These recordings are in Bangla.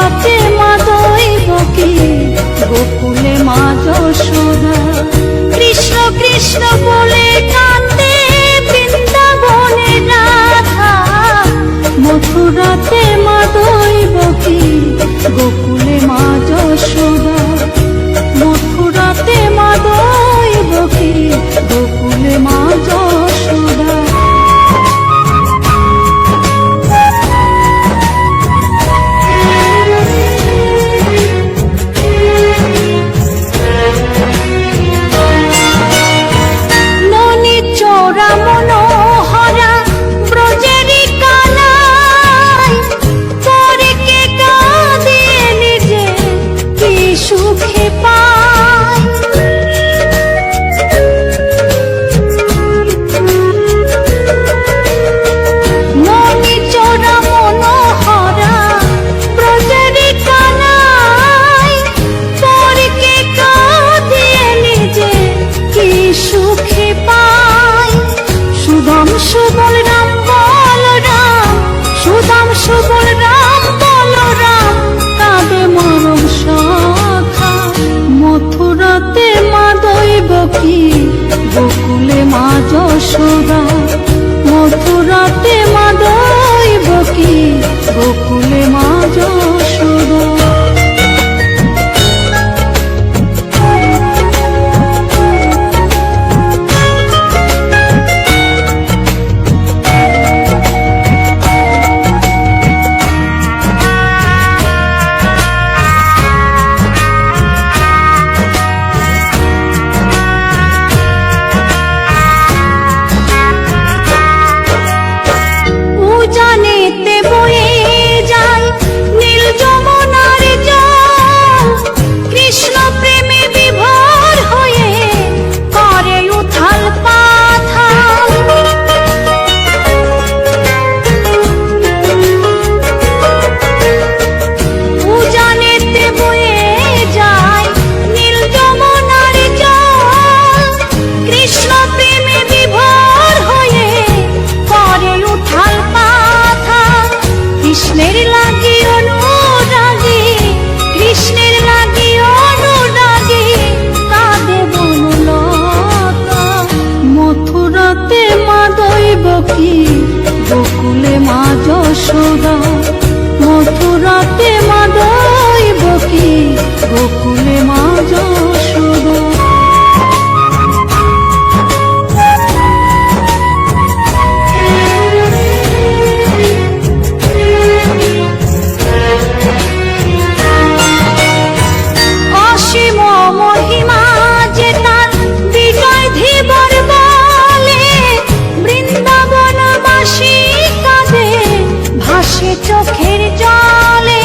মথুরাতে মা দৈবকী, গোকুলে মা যশোদা। কৃষ্ণ কৃষ্ণ বলে কান্দে বৃন্দাবনে রাধা, মথুরাতে মা দৈবকী, গোকুলে মা যশোদা। মথুরাতে মা দৈবকী, গোকুলে মা যশোদা। গোকুলে মা যশোদা, মথুরাতে মা দৈবকী, গোকুলে মা যশোদা। গোকুলে মা যশোদা, মথুরাতে মা দৈবকী, গোকুলে মা যশোদা। অসীম মহিমা যে তার বিজয় ধীবর বলে, বৃন্দাবনবাসী কাঁদে ভাসে চোখের জলে।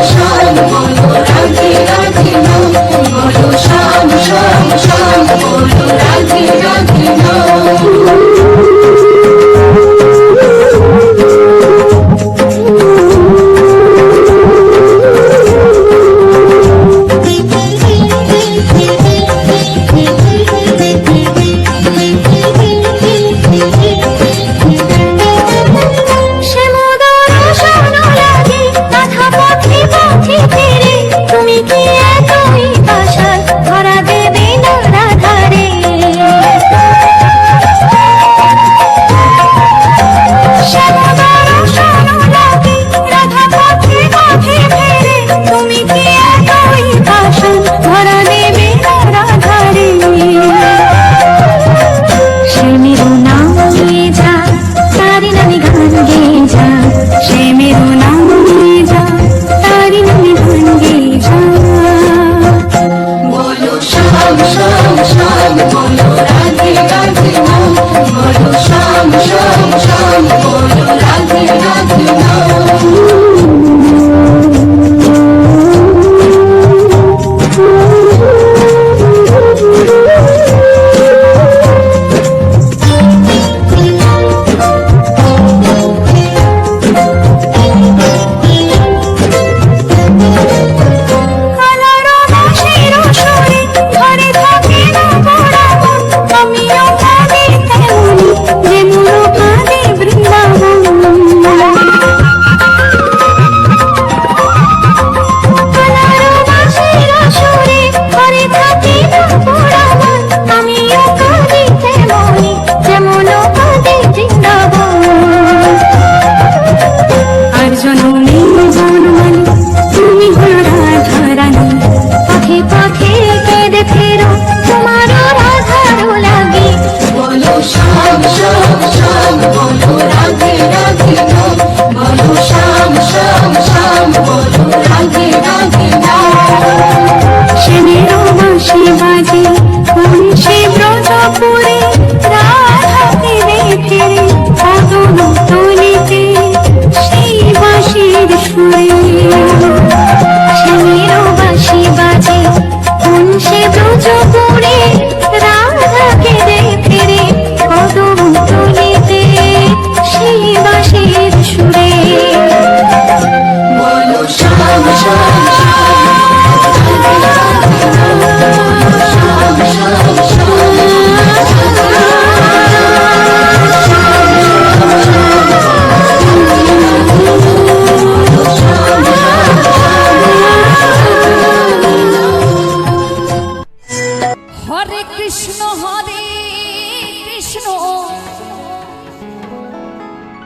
শ্যাম বলো রাধে রাধে নাম, বলো শ্যাম শ্যাম শ্যাম বলো রাধে রাধে নাম।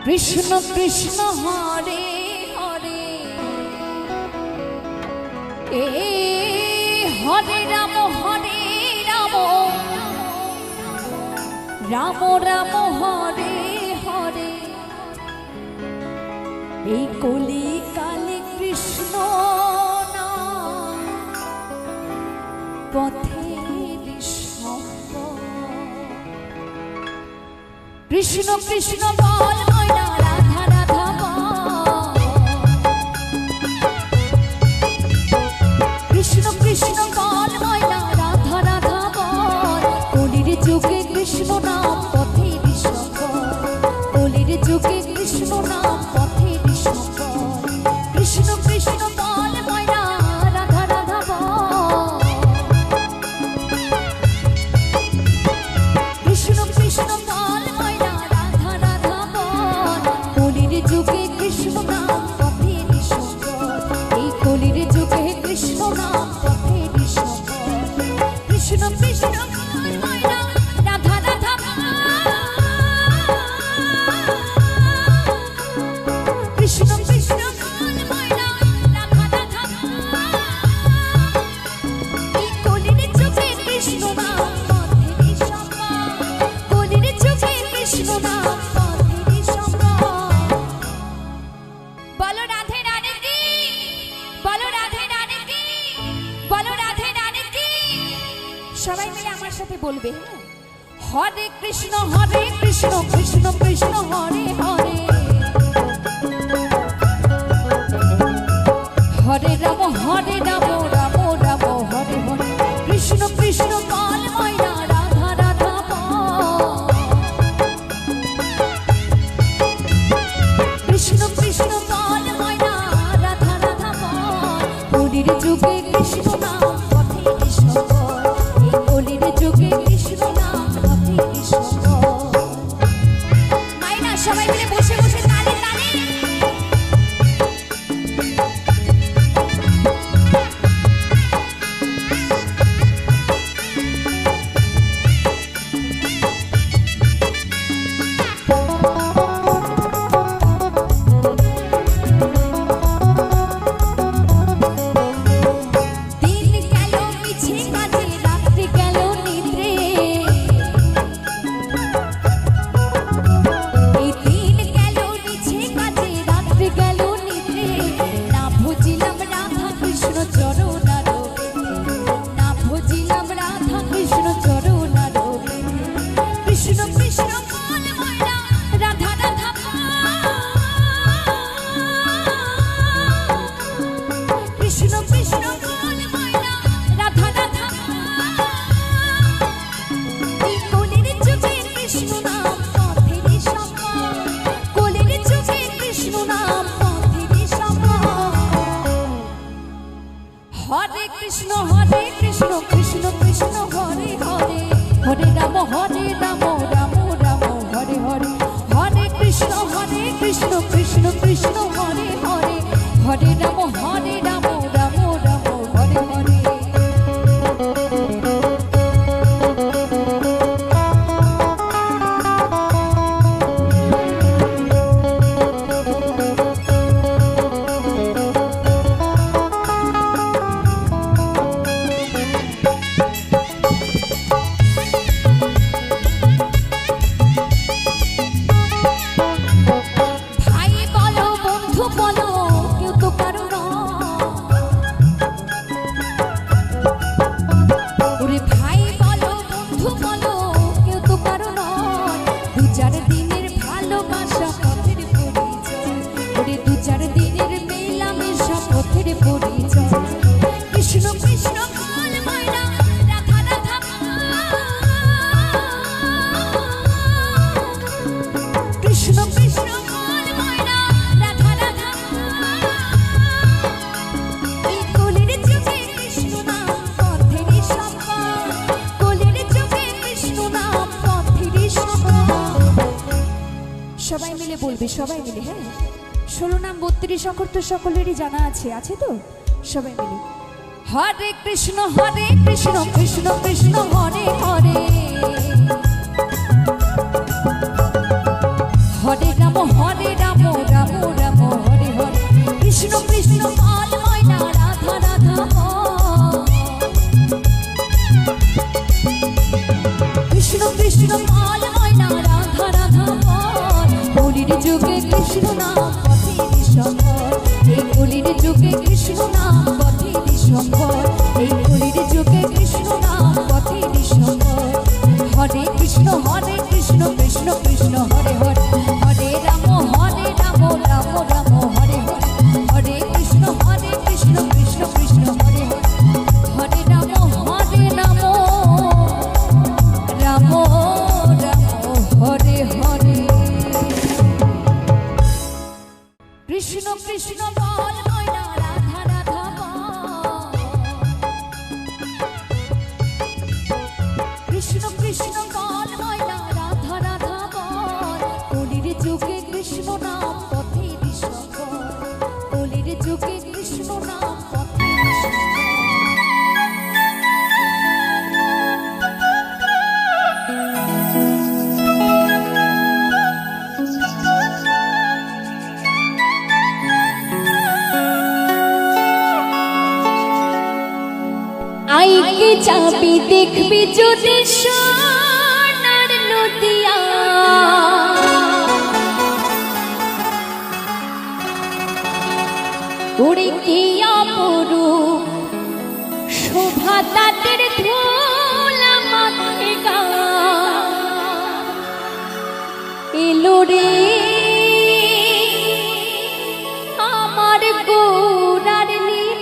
কৃষ্ণ কৃষ্ণ হরে হরে হরে রাম রাম রাম হরে হরে। এই কলি কালে কৃষ্ণ নাম পথের সম্পদ। কৃষ্ণ কৃষ্ণ বল ময়না রাধা রাধা বল। কৃষ্ণ কৃষ্ণ বল ময়না রাধা রাধা বল। কলির যুগে কৃষ্ণ নাম পথের সম্পদ। কলির যুগে কৃষ্ণ নাম পথের সম্পদ। কৃষ্ণ কৃষ্ণ বল ময়না রাধা রাধা বল। কৃষ্ণ কৃষ্ণ বল ময়না রাধা রাধা বল। কলির যুগে কৃষ্ণ নাম পথের সম্পদ। এই কলির যুগে কৃষ্ণ নাম পথের সম্পদ। কৃষ্ণ কৃষ্ণ বল ময়না রাধা রাধা বল। কৃষ্ণ কৃষ্ণ বল ময়না রাধা রাধা বল। এই কলির যুগে কৃষ্ণ নাম পথের সম্পদ। কলির যুগে কৃষ্ণ নাম পথের সম্পদ। বলো রাধে রাধে কি, বলো রাধে রাধে কি, বলো রাধে রাধে কি। সবাই মিলে আমার সাথে বলবে, হরে কৃষ্ণ কৃষ্ণ কৃষ্ণ হরে হরে। হরে রাম রাম রাম হরে হরে কৃষ্ণ কৃষ্ণ বল ময়না রাধা রাধা বল কৃষ্ণ কৃষ্ণ বল ময়না রাধা রাধা বল কলির যুগে কৃষ্ণ নাম পথে ঈশ্বর এই কলির যুগে কৃষ্ণ নাম পথে ঈশ্বর মাইনা সবাই মিলে বসে বসে তালে তালে কৃষ্ণ কৃষ্ণ হরে হরে হরে রাম রাম রাম হরে হরে হরে কৃষ্ণ কৃষ্ণ কৃষ্ণ হরে হরে হরে রাম রাম রাম হরে হরে সবাই মিলে বলবে সবাই মিলে হ্যাঁ 16 নাম 32 অক্ষর তো সকলেরই জানা আছে তো সবাই মিলে হরে কৃষ্ণ কৃষ্ণ কৃষ্ণ হরে হরে হরে রাম রাম রাম হরে হরে কৃষ্ণ কৃষ্ণ বল ময়না রাধা রাধা কৃষ্ণ কৃষ্ণ বল ময়না রাধা রাধা কলির যুগে কৃষ্ণ নাম পথের সম্বল এই কলির যুগে কৃষ্ণ নাম পথের সম্বল এই কলির যুগে কৃষ্ণ নাম পথের সম্বল হরে কৃষ্ণ কৃষ্ণ কৃষ্ণ হরে হরে হরে রাম রাম রাম হরে হরে হরে কৃষ্ণ কৃষ্ণ কৃষ্ণ হরে হরে হরে রাম রাম রাম হরে হরে কৃষ্ণ কৃষ্ণ বল ময়না রাধা রাধা কৃষ্ণ কৃষ্ণ বল ময়না রাধা রাধা কলির যুগে কৃষ্ণ নাম পথের সম্বল কলির যুগে কৃষ্ণ নাম পথের সম্বল আইকে যাবি দেখবি যদি সোনার নদিয়া ওরে কি অপরূপ শোভা তাদের ধুলা মাথে গা এলো রে আমার গোরার নীলা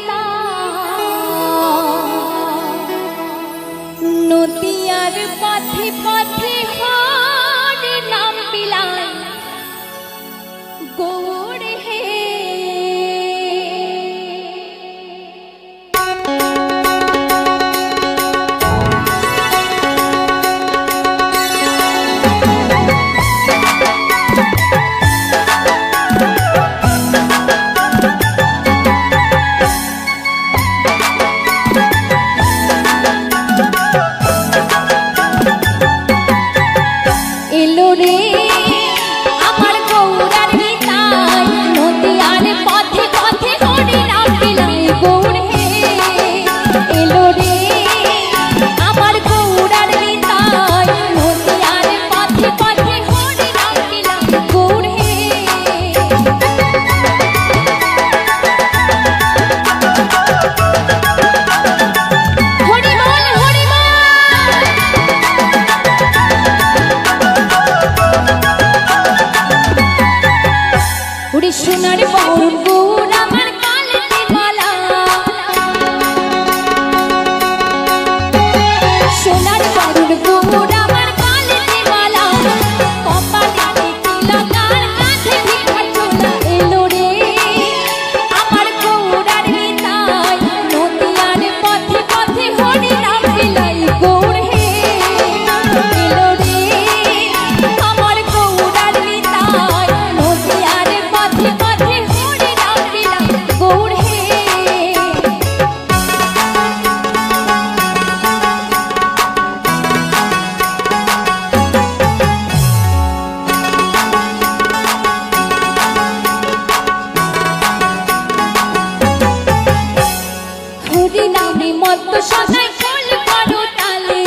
মত্ত সদাই ফুল করো তালে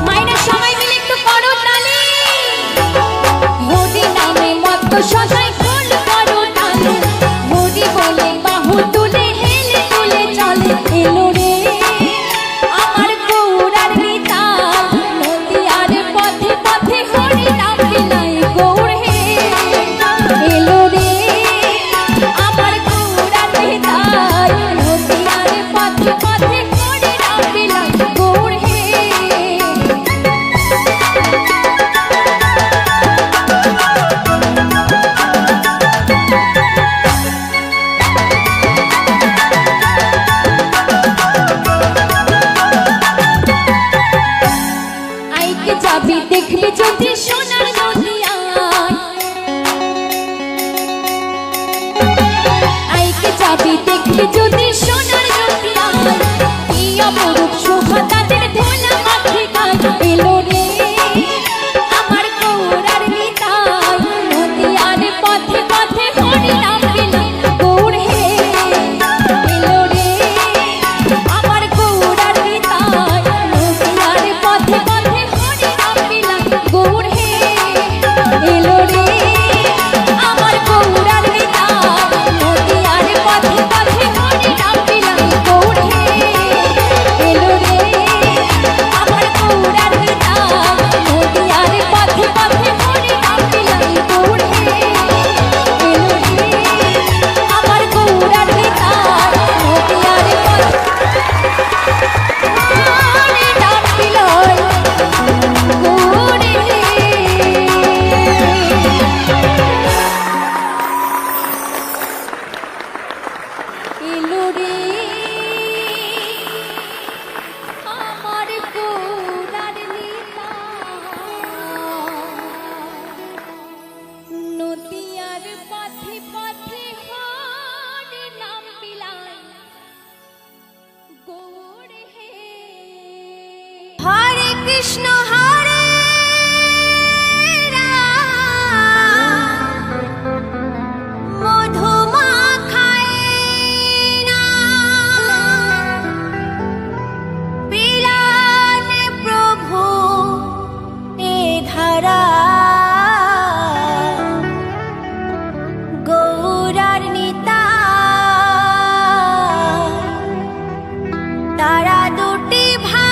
মায়েরা সবাই মিলে একটু করো তালে হরি নামে মত্ত সদাই ফুল করো তালে হরি বলে বাহু তুলে হেলে তুলে চলে এলো রে আমার গৌরার নিতাই নদিয়ার পথে পথে হরি নাম বিলাই গৌর হে এলো রে আমার গৌরার নিতাই নদিয়ার পথে পথে হরি নাম বিলাই গৌর হে আইকে যাবি দেখবি যদি সোনার নদিয়ায় আইকে যাবি দেখবি যদি সোনার নদিয়ায় কি অপরূপ শোভা তাদের ধোলা মাথে গায় এলো রে আমার গৌরার নিতাই নদিয়ার পথে পথে হরি নাম বিলাই গৌর হে এলো রে আমার গৌরার নিতাই নদিয়ার পথে পথে হরি নাম বিলাই গৌর হে এলো রে আমার গৌরার নিতাই নদিয়ার পথে পথে হরি নাম বিলাই গৌর হে এলো রে আমার গৌরার নিতাই নদিয়ার পথে পথে হরি নাম বিলাই গৌর হে এলো রে আমার গৌরার নিতাই নদিয়ার পথে হরি নাম বিলাই গৌর হে এলো রে আমার গৌরার নিতাই নদিয়ার পথে পথে হরি নাম বিলাই গৌর হে হরে কৃষ্ণ হরে রাম মধু মাখায় না বিলান প্রভু এ ধারা গৌরার নিতাই তারা দুটি ভাই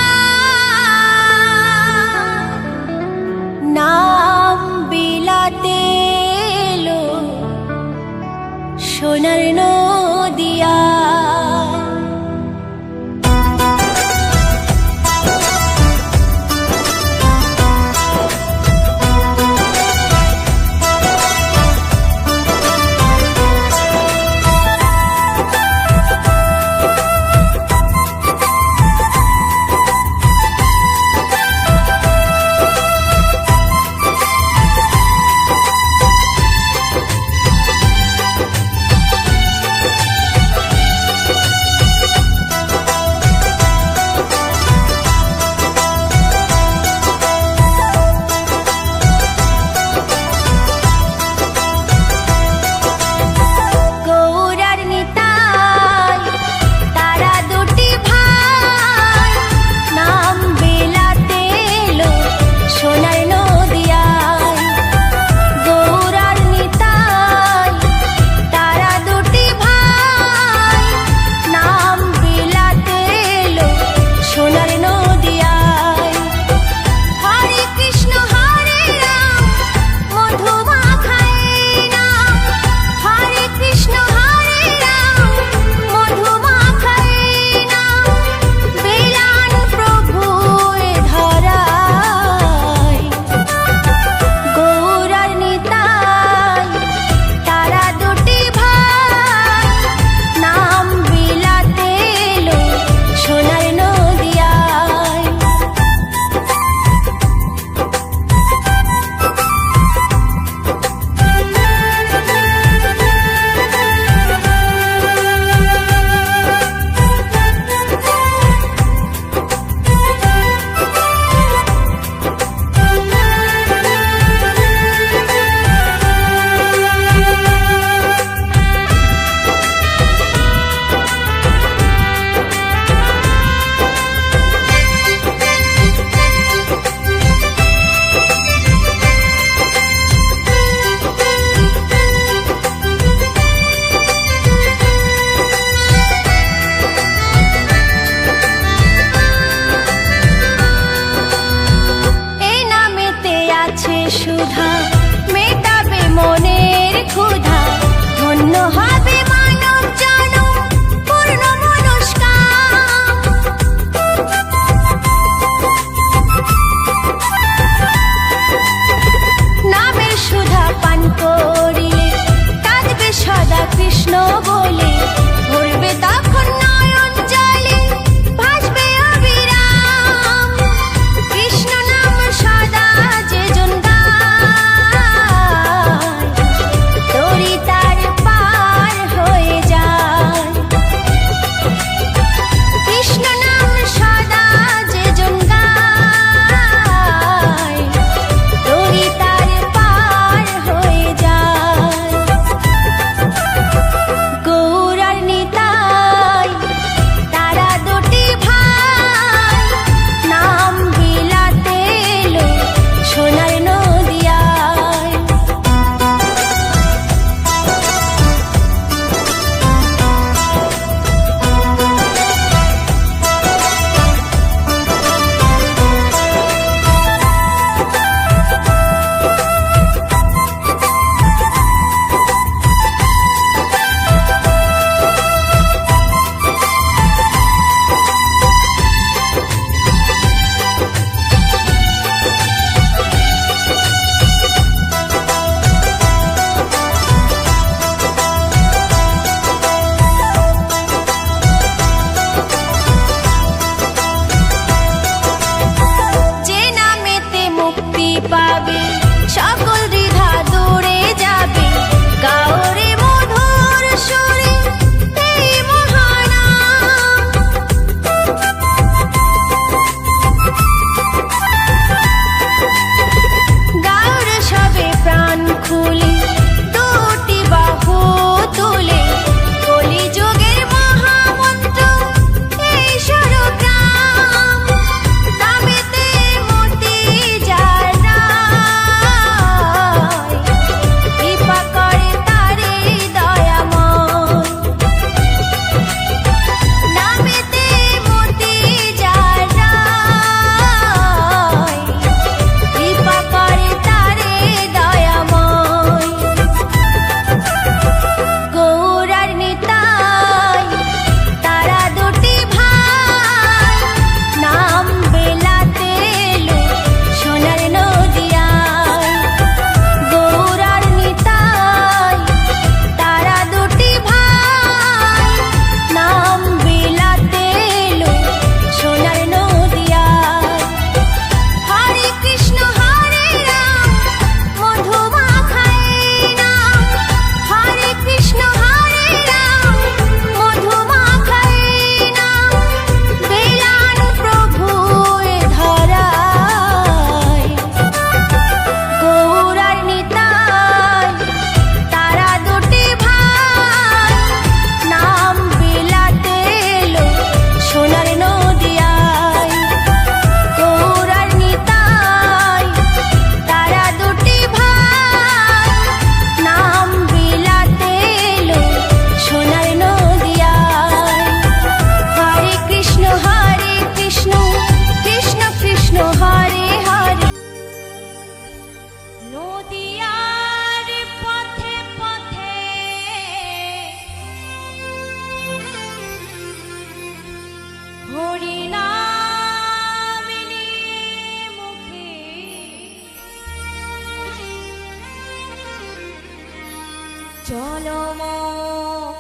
চলো মন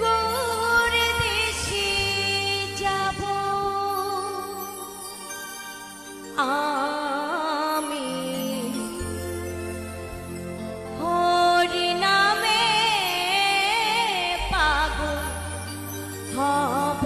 গৌর দেশে যাব আমি হরি নামে পাগল হব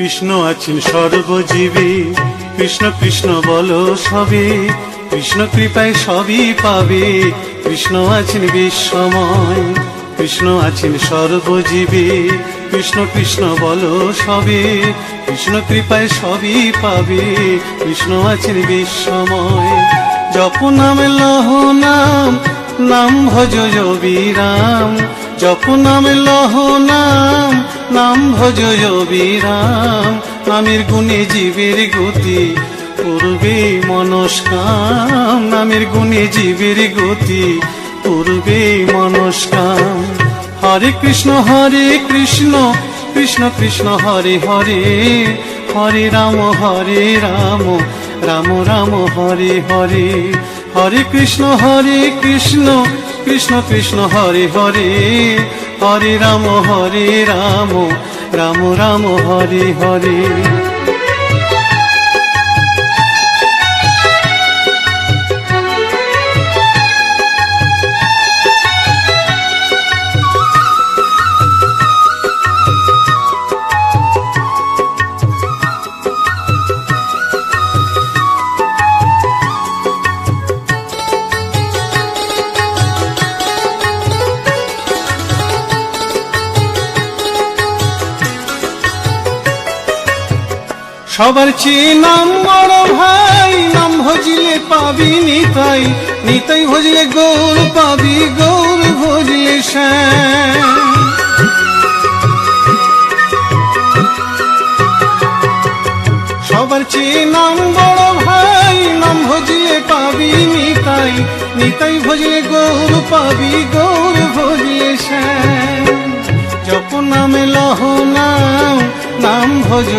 কৃষ্ণ আছেন সর্বজীবে, কৃষ্ণ কৃষ্ণ বলো সবে, কৃষ্ণ কৃপায় সবই পাবে, কৃষ্ণ আছেন বিশ্বময়, কৃষ্ণ আছেন সর্বজীবে, কৃষ্ণ কৃষ্ণ বলো সবে, কৃষ্ণ কৃপায় সবই পাবে, কৃষ্ণ আছেন বিশ্বময়। জপ নাম লহ নাম, নাম ভজ বিরাম, জপ নাম লহ নাম, নাম ভজ বিরাম, নামের গুণে জীবের গতি পূর্বে মনস্কাম, নামের গুণে জীবের গতি পূর্বে মনস্কাম। হরে কৃষ্ণ কৃষ্ণ কৃষ্ণ হরে হরে, হরে রাম রাম রাম হরে হরে, হরে কৃষ্ণ কৃষ্ণ কৃষ্ণ হরে হরে, হরে রাম রাম রাম হরে হরে। সবার চেয়ে নাম বড় ভাই, নাম ভজিলে পাবি নিতাই, নিতাই ভজলে গৌর পাবি, গৌর ভজলে শ্যাম। সবার চেয়ে নাম বড় ভাই, নাম ভজিলে পাবি নিতাই, নিতাই ভজলে গৌর পাবি, গৌর ভজলে শ্যাম। জপ নামে লহ নাম, নাম ভজ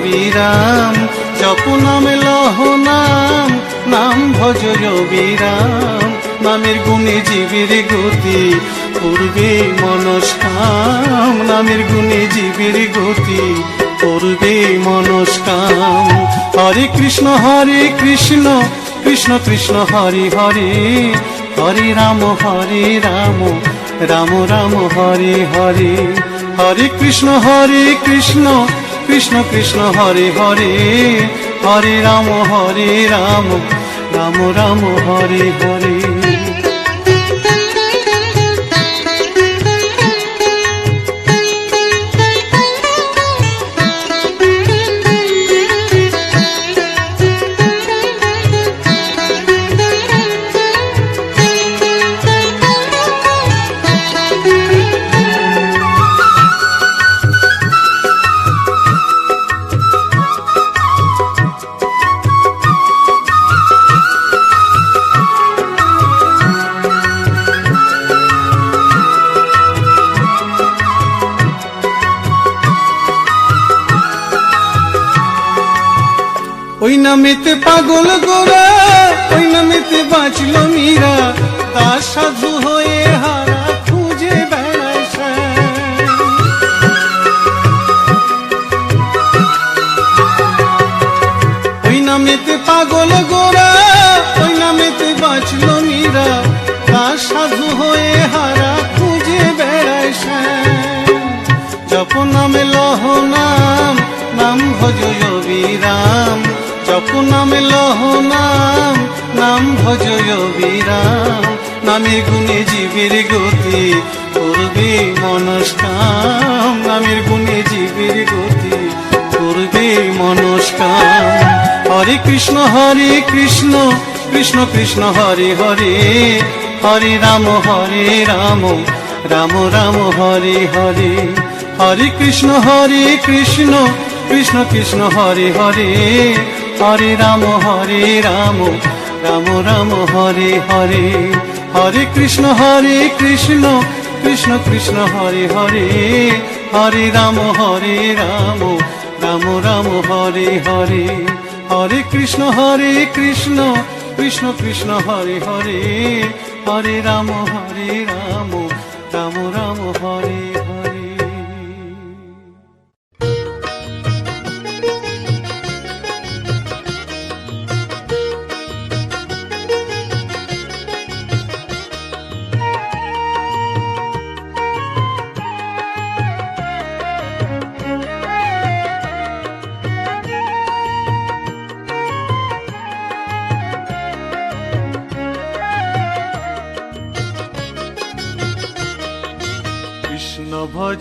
বিরাম, জপ নামে লহ নাম, নাম ভজ বিরাম, নামের গুণে জীবের গতি পূর্বে মনস্কাম, নামের গুণে জীবের গতি পূর্বে মনস্কাম। হরে কৃষ্ণ কৃষ্ণ কৃষ্ণ হরে হরে, হরে রাম রাম রাম হরে হরে, হরে কৃষ্ণ কৃষ্ণ কৃষ্ণ হরে হরে, হরে রাম রাম রাম হরে হরে। ওই নামেতে পাগল গোরা, ওই নামেতে বাঁচল মীরা, দাস সাধু হয়ে হারা খুঁজে বেড়ায় শ্যাম। ওই নামেতে পাগল গোরা, ওই নামেতে বাঁচল মীরা, দাস সাধু হয়ে হারা খুঁজে বেড়ায় শ্যাম। জপ নামে লহ নাম, নাম ভজ বিরাম, জপ নামে লহ নাম, নাম ভজ বিরাম, নামের গুণে জীবের গতি পূর্বে মনস্কাম, নামের গুণে জীবের গতি পূর্বে মনস্কাম। হরে কৃষ্ণ কৃষ্ণ কৃষ্ণ হরে হরে, হরে রাম রাম রাম হরে হরে, হরে কৃষ্ণ কৃষ্ণ কৃষ্ণ হরে হরে, হরে রাম রাম রাম হরে হরে, হরে কৃষ্ণ কৃষ্ণ কৃষ্ণ হরে হরে, হরে রাম রাম রাম হরে হরে, হরে কৃষ্ণ কৃষ্ণ কৃষ্ণ হরে হরে, হরে রাম রাম রাম হরে হরে।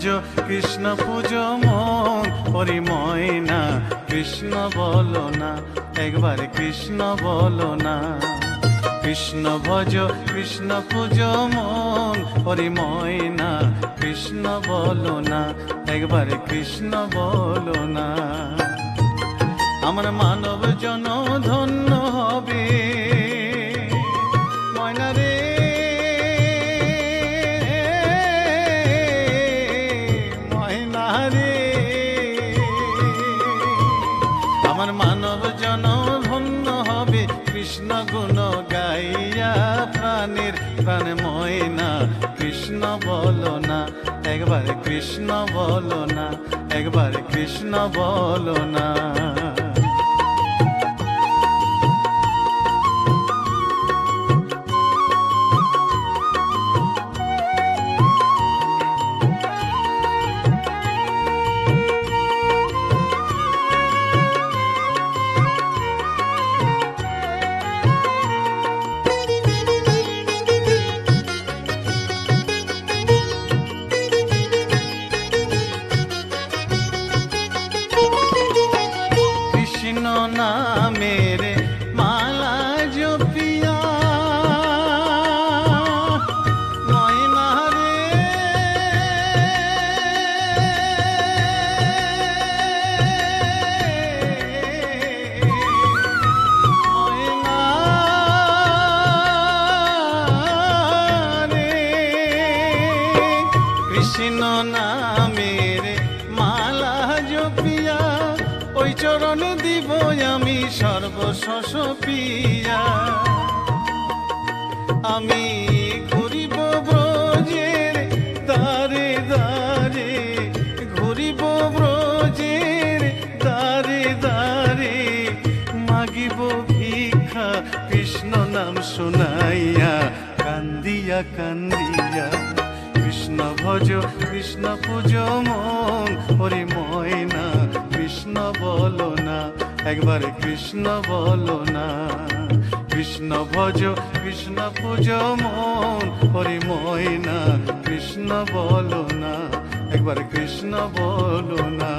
ভজ কৃষ্ণ পুজো মন হরি ময়না কৃষ্ণ বলো না একবার কৃষ্ণ বলো না কৃষ্ণ ভজ কৃষ্ণ পুজো মন হরি ময়না কৃষ্ণ বলো না একবার কৃষ্ণ বলো না আমার মানব জন ধন্য হবে ময়না রে ময়না রে আমার মানব জন ধন্য হবে কৃষ্ণ গুণ গাইয়া প্রাণের প্রাণ ময়না কৃষ্ণ বলো না একবার কৃষ্ণ বলো না একবার কৃষ্ণ বলো না কৃষ্ণ নামের মালা জপিয়া ময়না রে ময়না রে কৃষ্ণ নামের মালা জপিয়া ওই চরণ দিব আমি সর্বশস পিয়া আমি ঘুরিব ব্রজের দারে দারে ঘুরিব ব্রজের দারে দারে মাগিব ভিক্ষা কৃষ্ণ নাম শুনাইয়া কান্দিয়া কান্দিয়া কৃষ্ণ ভজ কৃষ্ণ পুজো মন হরি ময়না কৃষ্ণ বলো না একবার কৃষ্ণ বলো না কৃষ্ণ ভজ কৃষ্ণ পুজো মন হরি ময়না কৃষ্ণ বলো না একবার কৃষ্ণ বলো না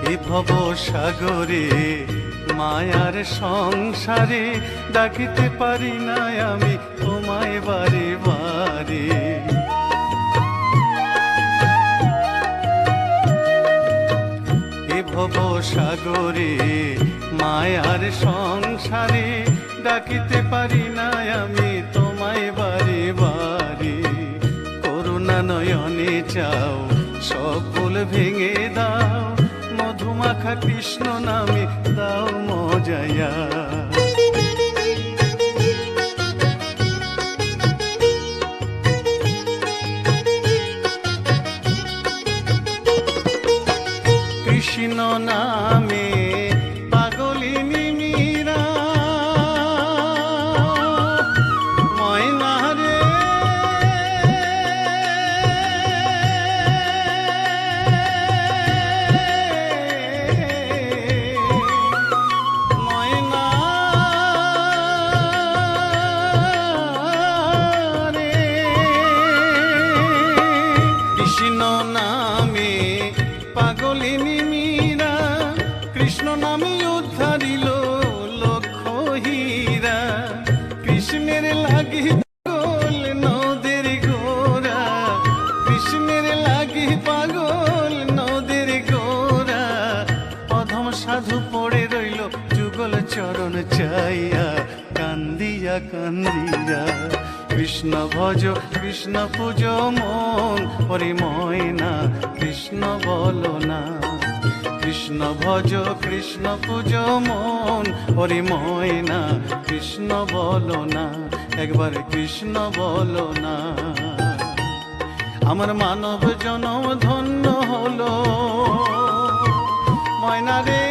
এ ভব সাগরে মায়ার সংসারে ডাকিতে পারি না আমি তোমায় বারে বারে এ ভব সাগরে মায়ার সংসারে ডাকিতে পারি না আমি তোমায় বারে বারে করুণা নয়নে চাও সব ভুল ভেঙে দাও মধুমাখা কৃষ্ণ নামে দাও মজায়া কৃষ্ণ নামে পাগলিনী মীরা ময়না রে ময়না রে কৃষ্ণ নামে পাগলিনী মীরা কৃষ্ণ নামে উদ্ধারিল লক্ষ হীরা কৃষ্ণের লাগি পাগল নদের গোরা কৃষ্ণের লাগি পাগল নদের গোরা অধম সাধু পড়ে রইল যুগল চরণ চাইয়া কান্দিয়া কান্দিয়া কৃষ্ণ ভজ কৃষ্ণ পুজো মন হরি ময়না কৃষ্ণ বলো না কৃষ্ণ ভজ কৃষ্ণ পুজো মন হরি ময়না কৃষ্ণ বলো না একবার কৃষ্ণ বলো না আমার মানব জনম ধন্য হলো ময়না রে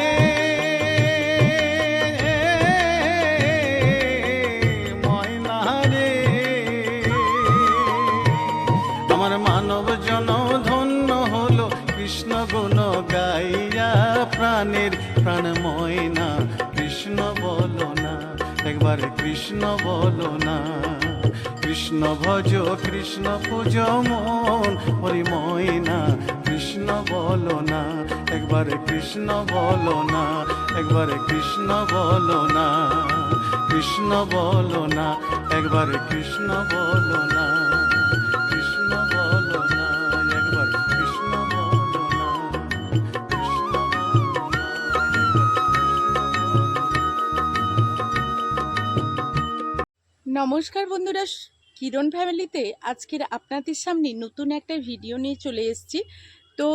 ময়না রে আমার মানব জনম ধন্য হলো কৃষ্ণ গুণ গাইয়া প্রাণের প্রাণ ময়না একবার কৃষ্ণ বলো না। কৃষ্ণ ভজ কৃষ্ণ পূজ মন হরি ময়না, কৃষ্ণ বলো না, একবার কৃষ্ণ বলো না, একবার কৃষ্ণ বলো না, কৃষ্ণ বলো না, একবার কৃষ্ণ বলো না, কৃষ্ণ বলো না, একবার কৃষ্ণ বলো না, কৃষ্ণ বলো না, নমস্কার বন্ধুরা, কিরণ ফ্যামিলিতে আজকের আপনাদের সামনে নতুন একটা ভিডিও নিয়ে চলে এসেছি। তো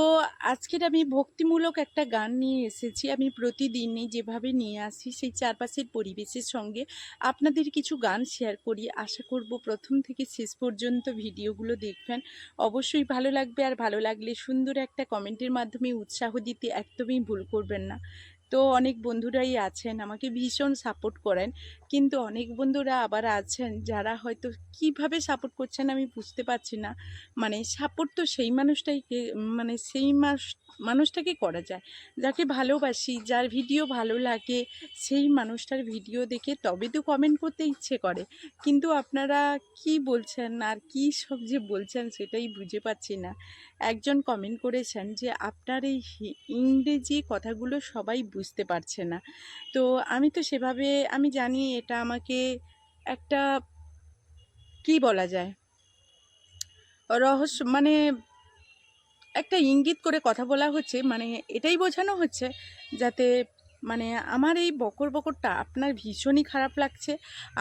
আজকের আমি ভক্তিমূলক একটা গান নিয়ে এসেছি। আমি প্রতিদিনই যেভাবে নিয়ে আসি সেই চারপাশের পরিবেশের সঙ্গে আপনাদের কিছু গান শেয়ার করি। আশা করব প্রথম থেকে শেষ পর্যন্ত ভিডিওগুলো দেখবেন, অবশ্যই ভালো লাগবে। আর ভালো লাগলে সুন্দর একটা কমেন্টের মাধ্যমে উৎসাহ দিতে একদমই ভুল করবেন না। তো অনেক বন্ধুরাই আছেন আমাকে ভীষণ সাপোর্ট করেন, কিন্তু অনেক বন্ধুরা আবার আছেন যারা হয়তো কিভাবে সাপোর্ট করছেন আমি বুঝতে পারছি না। মানে সাপোর্ট তো সেই মানুষটাইকে, মানে সেই মানুষটাকে করা যায় যাকে ভালোবাসি, যার ভিডিও ভালো লাগে, সেই মানুষটার ভিডিও দেখে তবে তো কমেন্ট করতে ইচ্ছে করে। কিন্তু আপনারা কি বলছেন আর কি সব যে বলছেন সেটাই বুঝে পাচ্ছি না। একজন কমেন্ট করেছেন যে আপনার এই ইংরেজি কথাগুলো সবাই বুঝতে পারছে না। তো আমি তো সেভাবে, আমি জানি এটা আমাকে একটা, কি বলা যায়, রহস্য, মানে একটা ইঙ্গিত করে কথা বলা হচ্ছে। মানে এটাই বোঝানো হচ্ছে যাতে মানে আমার এই বকর বকরটা আপনার ভীষণই খারাপ লাগছে।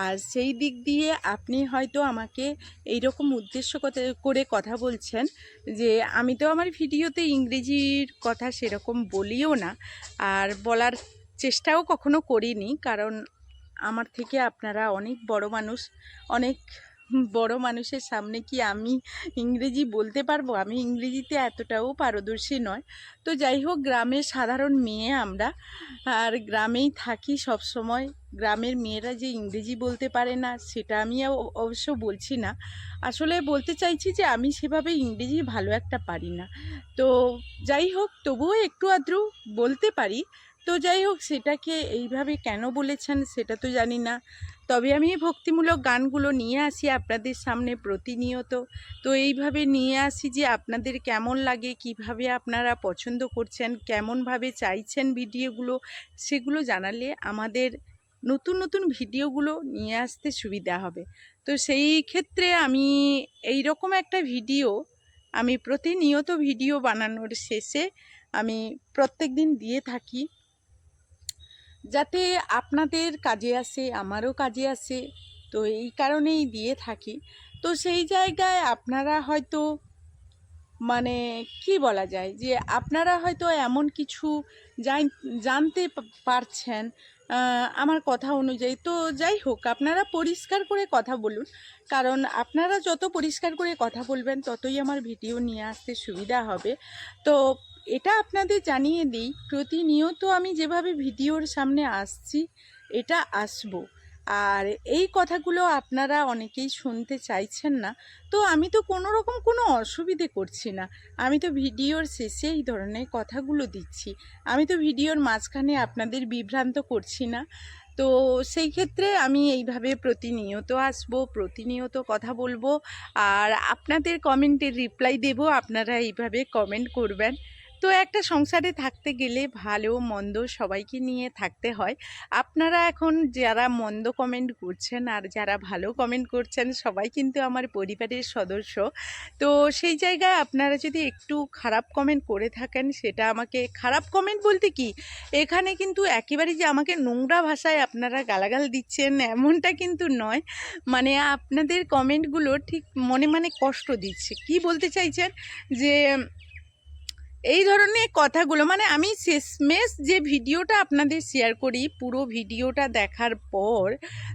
আর সেই দিক দিয়ে আপনি হয়তো আমাকে এইরকম উদ্দেশ্য করে কথা বলছেন যে আমি তো আমার ভিডিওতে ইংরেজির কথা সেরকম বলিও না, আর বলার চেষ্টাও কখনো করিনি। কারণ আমার থেকে আপনারা অনেক বড় মানুষ, অনেক বড় মানুষের সামনে কি আমি ইংরেজি বলতে পারবো? আমি ইংরেজিতে এতটাও পারদর্শী নয়। তো যাই হোক, গ্রামের সাধারণ মেয়ে আমরা, আর গ্রামেই থাকি সব সময়। গ্রামের মেয়েরা যে ইংরেজি বলতে পারে না সেটা আমি অবশ্য বলছি না। আসলে বলতে চাইছি যে আমি সেভাবে ইংরেজি ভালো একটা পারি না। তো যাই হোক, তবুও একটু আধটু বলতে পারি। তো যাই হোক, সেটাকে এইভাবে কেন বলেছেন সেটা তো জানি না। তবে আমি ভক্তিমূলক গানগুলো নিয়ে আসি আপনাদের সামনে প্রতিনিয়ত। তো এইভাবে নিয়ে আসি যে আপনাদের কেমন লাগে, কিভাবে আপনারা পছন্দ করছেন, কেমনভাবে চাইছেন ভিডিওগুলো, সেগুলো জানালে আমাদের নতুন নতুন ভিডিওগুলো নিয়ে আসতে সুবিধা হবে। তো সেই ক্ষেত্রে আমি এই রকম একটা ভিডিও, আমি প্রতিনিয়ত ভিডিও বানানোর শেষে আমি প্রত্যেক দিন দিয়ে থাকি, যাতে আপনাদের কাজে আসে, আমারও কাজে আসে। তো এই কারণেই দিয়ে থাকি। তো সেই জায়গায় আপনারা হয়তো, মানে কি বলা যায়, যে আপনারা হয়তো এমন কিছু জানতে পারছেন আমার কথা অনুযায়ী। তো যাই হোক, আপনারা পরিষ্কার করে কথা বলুন, কারণ আপনারা যত পরিষ্কার করে কথা বলবেন ততই আমার ভিডিও নিয়ে আসতে সুবিধা হবে। তো এটা আপনাদের জানিয়ে দিই, প্রতিনিয়ত আমি যেভাবে ভিডিওর সামনে আসছি এটা আসবো। আর এই কথাগুলো আপনারা অনেকেই শুনতে চাইছেন না। তো আমি তো কোনো রকম কোনো অসুবিধে করছি না। আমি তো ভিডিওর শেষে এই ধরনের কথাগুলো দিচ্ছি। আমি তো ভিডিওর মাঝখানে আপনাদের বিভ্রান্ত করছি না। তো সেই ক্ষেত্রে আমি এইভাবে প্রতিনিয়ত আসবো, প্রতিনিয়ত কথা বলবো, আর আপনাদের কমেন্টের রিপ্লাই দেব। আপনারা এইভাবে কমেন্ট করবেন। তো একটা সংসারে থাকতে গেলে ভালো মন্দ সবাইকে নিয়ে থাকতে হয়। আপনারা এখন যারা মন্দ কমেন্ট করছেন আর যারা ভালো কমেন্ট করছেন সবাই কিন্তু আমার পরিবারের সদস্য। তো সেই জায়গায় আপনারা যদি একটু খারাপ কমেন্ট করে থাকেন, সেটা আমাকে, খারাপ কমেন্ট বলতে কি, এখানে কিন্তু একেবারে যে আমাকে নোংরা ভাষায় আপনারা গালাগাল দিচ্ছেন এমনটা কিন্তু নয়। মানে আপনাদের কমেন্টগুলো ঠিক মনে মানে কষ্ট দিচ্ছে। কি বলতে চাইছেন যে এই ধরনের কথাগুলো, মানে আমি শেষমেশ যে ভিডিওটা আপনাদের শেয়ার করি, পুরো ভিডিওটা দেখার পর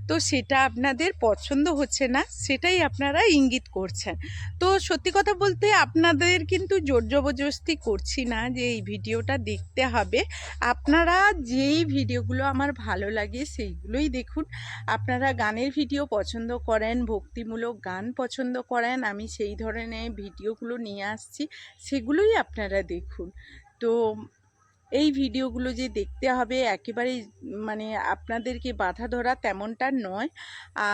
তো সেটা আপনাদের পছন্দ হচ্ছে না, সেটাই আপনারা ইঙ্গিত করছেন। তো সত্যি কথা বলতে আপনাদের কিন্তু জোর জবরদস্তি করছি না যে এই ভিডিওটা দেখতে হবে। আপনারা যেই ভিডিওগুলো আমার ভালো লাগে সেইগুলোই দেখুন। আপনারা গানের ভিডিও পছন্দ করেন, ভক্তিমূলক গান পছন্দ করেন, আমি সেই ধরনের ভিডিওগুলো নিয়ে আসছি, সেগুলোই আপনারা দেখুন। তো এই ভিডিওগুলো যে দেখতে হবে একেবারেই মানে আপনাদেরকে বাধা ধরা তেমনটা নয়।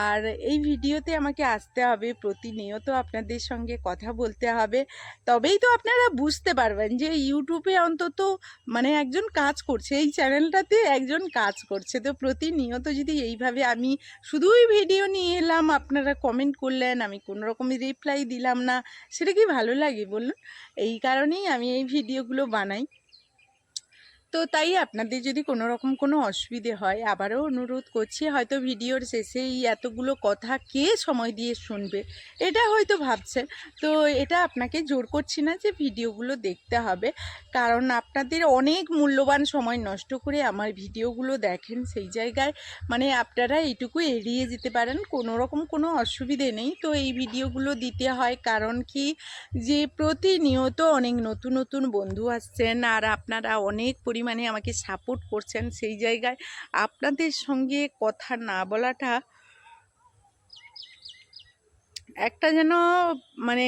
আর এই ভিডিওতে আমাকে আসতে হবে, প্রতিনিয়ত আপনাদের সঙ্গে কথা বলতে হবে, তবেই তো আপনারা বুঝতে পারবেন যে ইউটিউবে অন্তত মানে একজন কাজ করছে, এই চ্যানেলটাতে একজন কাজ করছে। তো প্রতিনিয়ত যদি এইভাবে আমি শুধুই ভিডিও নিয়ে এলাম, আপনারা কমেন্ট করলেন, আমি কোনো রকমের রিপ্লাই দিলাম না, সেটা কি ভালো লাগে বলুন? এই কারণেই আমি এই ভিডিওগুলো বানাই। তো তাই আপনাদের যদি কোনো রকম কোনো অসুবিধে হয়, আবারও অনুরোধ করছি, হয়তো ভিডিওর শেষে এই এতগুলো কথা কে সময় দিয়ে শুনবে এটা হয়তো ভাবছেন। তো এটা আপনাকে জোর করছি না যে ভিডিওগুলো দেখতে হবে, কারণ আপনাদের অনেক মূল্যবান সময় নষ্ট করে আমার ভিডিওগুলো দেখেন, সেই জায়গায় মানে আপনারা এইটুকু এড়িয়ে যেতে পারেন, কোনো রকম কোনো অসুবিধে নেই। তো এই ভিডিওগুলো দিতে হয় কারণ কি, যে প্রতিনিয়ত অনেক নতুন নতুন বন্ধু আসছেন আর আপনারা অনেক পরিমাণে আমাকে সাপোর্ট করছেন, সেই জায়গায় আপনাদের সঙ্গে কথা না বলাটা একটা যেন মানে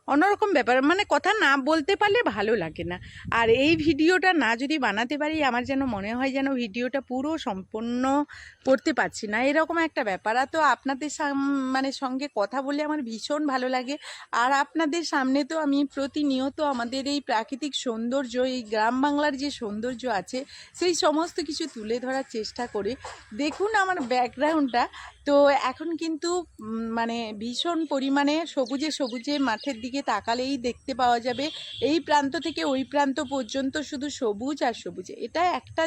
অন্যরকম ব্যাপার, মানে কথা না বলতে পারলে ভালো লাগে না। আর এই ভিডিওটা না যদি বানাতে পারি, আমার যেন মনে হয় যেন ভিডিওটা পুরো সম্পূর্ণ করতে পারছি না, এরকম একটা ব্যাপার। আর তো আপনাদের মানে সঙ্গে কথা বলে আমার ভীষণ ভালো লাগে। আর আপনাদের সামনে তো আমি প্রতিনিয়ত আমাদের এই প্রাকৃতিক সৌন্দর্য, এই গ্রাম বাংলার যে সৌন্দর্য আছে, সেই সমস্ত কিছু তুলে ধরার চেষ্টা করি। দেখুন আমার ব্যাকগ্রাউন্ডটা, তো এখন কিন্তু মানে ভীষণ পরিমাণে সবুজে সবুজে, মাঠের দিকে তাকালেই দেখতে পাওয়া যাবে এই প্রান্ত থেকে ওই প্রান্ত পর্যন্ত শুধু সবুজ আর সবুজে। এটা একটা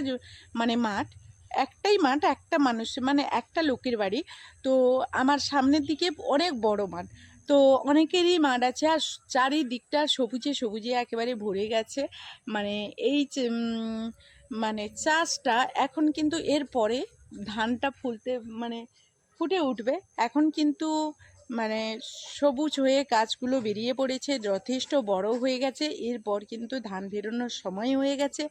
মানে মাঠ, একটাই মাঠ, একটা মানুষ মানে একটা লোকের বাড়ি। তো আমার সামনের দিকে অনেক বড় মাঠ, তো অনেকেরই মাঠ আছে, আর চারিদিকটা সবুজে সবুজে একেবারে ভরে গেছে। মানে এই মানে চাষটা এখন কিন্তু এর পরে ধানটা মানে ফুটে উঠবে। এখন কিন্তু মানে সবুজ হয়ে গাছগুলো বেরিয়ে পড়েছে, যথেষ্ট বড় হয়ে গেছে, এরপর কিন্তু ধান বেরোনোর সময় হয়ে গেছে।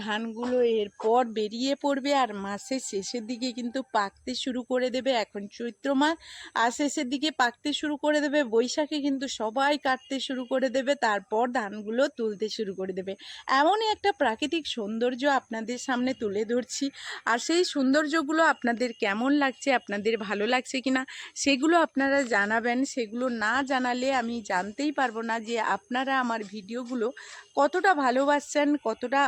ধানগুলো এরপর বেরিয়ে পড়বে আর মাসের শেষের দিকে কিন্তু পাকতে শুরু করে দেবে। এখন চৈত্র মাস, আর শেষের দিকে পাকতে শুরু করে দেবে, বৈশাখে কিন্তু সবাই কাটতে শুরু করে দেবে, তারপর ধানগুলো তুলতে শুরু করে দেবে। এমনই একটা প্রাকৃতিক সৌন্দর্য আপনাদের সামনে তুলে ধরছি। আর সেই সৌন্দর্যগুলো আপনাদের কেমন লাগছে, আপনাদের ভালো লাগছে কিনা সেগুলো আপনারা জানাবেন। সেগুলো না জানালে আমি জানতেই পারবো না যে আপনারা আমার ভিডিওগুলো কতটা ভালোবাসছেন, কতটা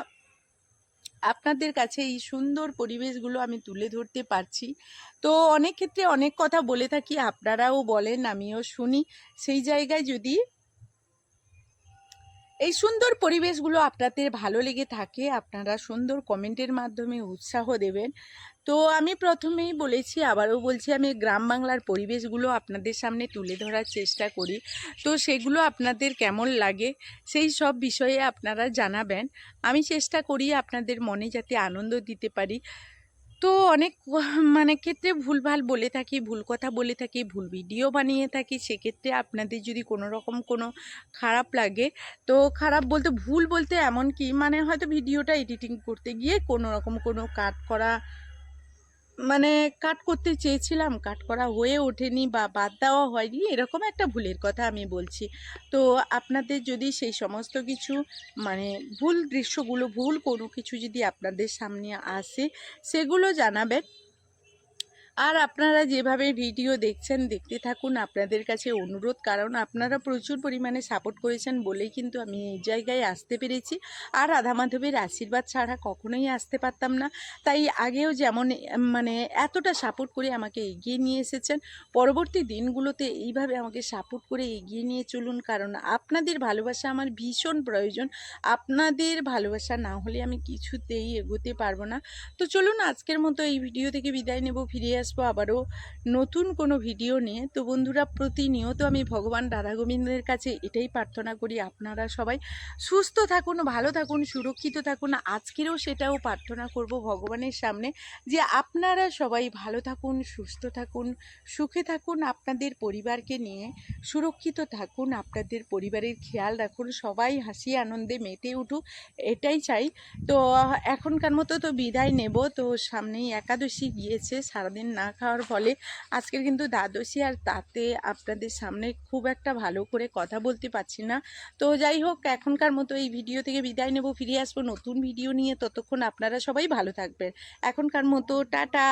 আপনাদের কাছে এই সুন্দর পরিবেশগুলো আমি তুলে ধরতে পারছি। তো অনেক ক্ষেত্রে অনেক কথা বলে থাকি, আপনারাও বলেন, আমিও শুনি। সেই জায়গায় যদি এই সুন্দর পরিবেশগুলো আপনাদের ভালো লেগে থাকে, আপনারা সুন্দর কমেন্টের মাধ্যমে উৎসাহ দেবেন। তো আমি প্রথমেই বলেছি, আবারও বলছি, আমি গ্রাম বাংলার পরিবেশগুলো আপনাদের সামনে তুলে ধরার চেষ্টা করি। তো সেগুলো আপনাদের কেমন লাগে সেই সব বিষয়ে আপনারা জানাবেন। আমি চেষ্টা করি আপনাদের মনে যাতে আনন্দ দিতে পারি। তো অনেক মানে ক্ষেত্রে ভুলভাল বলে থাকি, ভুল কথা বলে থাকি, ভুল ভিডিও বানিয়ে থাকি, সেক্ষেত্রে আপনাদের যদি কোনো রকম কোনো খারাপ লাগে, তো খারাপ বলতে ভুল বলতে এমন কি, মানে হয়তো ভিডিওটা এডিটিং করতে গিয়ে কোনো রকম কোনো কাট করা, মানে কাট করতে চেয়েছিলাম, কাট করা হয়ে ওঠেনি বা বাদ দেওয়া হয়নি, এরকম একটা ভুলের কথা আমি বলছি। তো আপনাদের যদি সেই সমস্ত কিছু মানে ভুল দৃশ্যগুলো, ভুল কোনো কিছু যদি আপনাদের সামনে আসে, সেগুলো জানাবেন। আর আপনারা যেভাবে ভিডিও দেখছেন, দেখতে থাকুন, আপনাদের কাছে অনুরোধ, কারণ আপনারা প্রচুর পরিমাণে সাপোর্ট করেছেন বলেই কিন্তু আমি এই জায়গায় আসতে পেরেছি। আর রাধা মাধবের আশীর্বাদ ছাড়া কখনোই আসতে পারতাম না। তাই আগেও যেমন মানে এতটা সাপোর্ট করে আমাকে এগিয়ে নিয়ে এসেছেন, পরবর্তী দিনগুলোতে এইভাবে আমাকে সাপোর্ট করে এগিয়ে নিয়ে চলুন, কারণ আপনাদের ভালোবাসা আমার ভীষণ প্রয়োজন। আপনাদের ভালোবাসা না হলে আমি কিছুতেই এগোতে পারবো না। তো চলুন আজকের মতো এই ভিডিও থেকে বিদায় নেব, ফিরে আসবো আবারও নতুন কোনো ভিডিও নিয়ে। তো বন্ধুরা, প্রতিনিয়ত আমি ভগবান রাধা গোবিন্দের কাছে এটাই প্রার্থনা করি, আপনারা সবাই সুস্থ থাকুন, ভালো থাকুন, সুরক্ষিত থাকুন। আজকেরও সেটাও প্রার্থনা করব ভগবানের সামনে, যে আপনারা সবাই ভালো থাকুন, সুস্থ থাকুন, সুখে থাকুন, আপনাদের পরিবারকে নিয়ে সুরক্ষিত থাকুন, আপনাদের পরিবারের খেয়াল রাখুন, সবাই হাসি আনন্দে মেতে উঠুক, এটাই চাই। তো এখনকার মতো তো বিদায় নেব। তো সামনেই একাদশী গিয়েছে, সারাদিন না খাওয়ার ফলে আজকের কিন্তু দ্বাদশী, আর তাতে আপনাদের সামনে খুব একটা ভালো করে কথা বলতে পারছি না। তো যাই হোক, এখনকার মতো এই ভিডিও থেকে বিদায় নেব, ফিরে আসবো নতুন ভিডিও নিয়ে। ততক্ষণ আপনারা সবাই ভালো থাকবেন। এখনকার মতো টাটা।